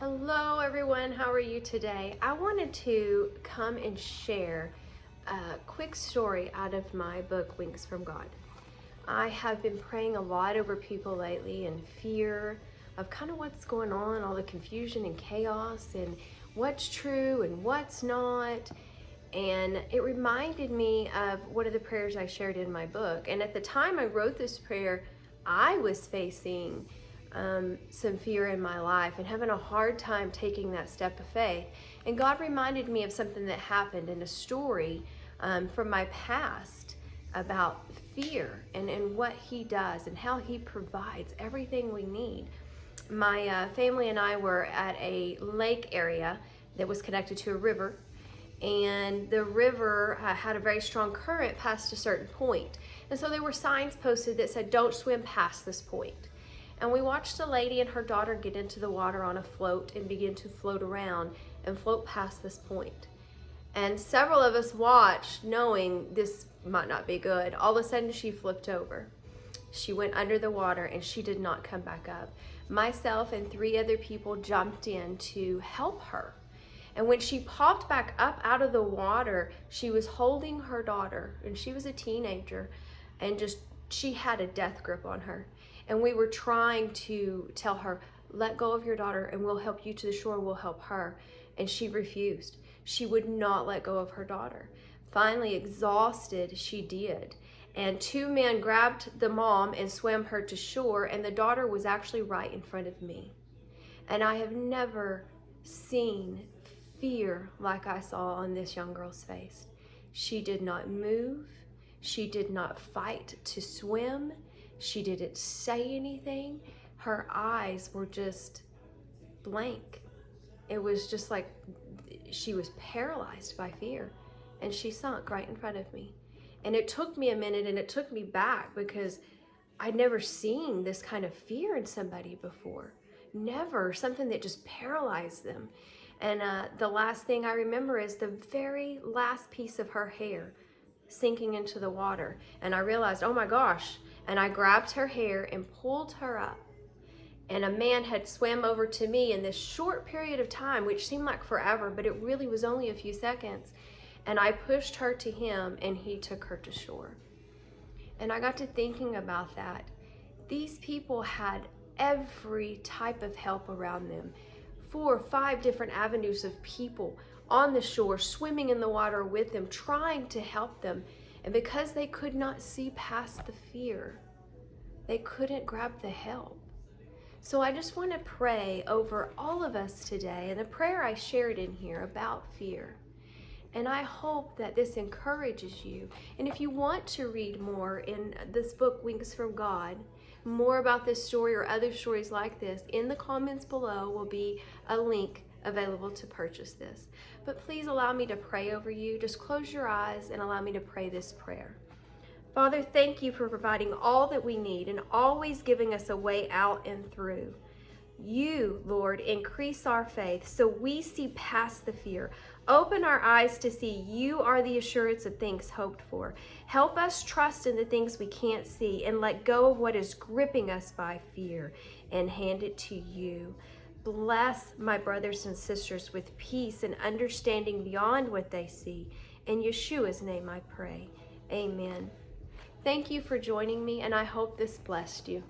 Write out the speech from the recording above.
Hello everyone, how are you today? I wanted to come and share a quick story out of my book, Wings from God. I have been praying a lot over people lately in fear of kind of what's going on, all the confusion and chaos and what's true and what's not. And it reminded me of one of the prayers I shared in my book. And at the time I wrote this prayer, I was facing some fear in my life and having a hard time taking that step of faith. And God reminded me of something that happened in a story from my past about fear and what He does and how He provides everything we need. My family and I were at a lake area that was connected to a river, and the river had a very strong current past a certain point. And so there were signs posted that said, "Don't swim past this point." And we watched a lady and her daughter get into the water on a float and begin to float around and float past this point. And several of us watched, knowing this might not be good. All of a sudden, she flipped over. She went under the water and she did not come back up. Myself and 3 other people jumped in to help her. And when she popped back up out of the water, she was holding her daughter, and she was a teenager, and she had a death grip on her. And we were trying to tell her, "Let go of your daughter and we'll help you to the shore, we'll help her." And she refused. She would not let go of her daughter. Finally, exhausted, she did. And 2 men grabbed the mom and swam her to shore, and the daughter was actually right in front of me. And I have never seen fear like I saw on this young girl's face. She did not move. She did not fight to swim. She didn't say anything. Her eyes were just blank. It was just like she was paralyzed by fear, and she sunk right in front of me. And it took me a minute, and it took me back, because I'd never seen this kind of fear in somebody before. Never. Something that just paralyzed them. And the last thing I remember is the very last piece of her hair sinking into the water. And I realized, oh my gosh. And I grabbed her hair and pulled her up. And a man had swam over to me in this short period of time, which seemed like forever, but it really was only a few seconds. And I pushed her to him, and he took her to shore. And I got to thinking about that. These people had every type of help around them. 4 or 5 different avenues of people on the shore, swimming in the water with them, trying to help them. And because they could not see past the fear, they couldn't grab the help. So I just want to pray over all of us today, and the prayer I shared in here about fear. And I hope that this encourages you. And if you want to read more in this book, Wings from God, more about this story or other stories like this, in the comments below will be a link available to purchase this. But please allow me to pray over you. Just close your eyes and allow me to pray this prayer. Father, thank you for providing all that we need and always giving us a way out and through. You, Lord, increase our faith so we see past the fear. Open our eyes to see you are the assurance of things hoped for. Help us trust in the things we can't see and let go of what is gripping us by fear and hand it to you. Bless my brothers and sisters with peace and understanding beyond what they see. In Yeshua's name I pray. Amen. Thank you for joining me, and I hope this blessed you.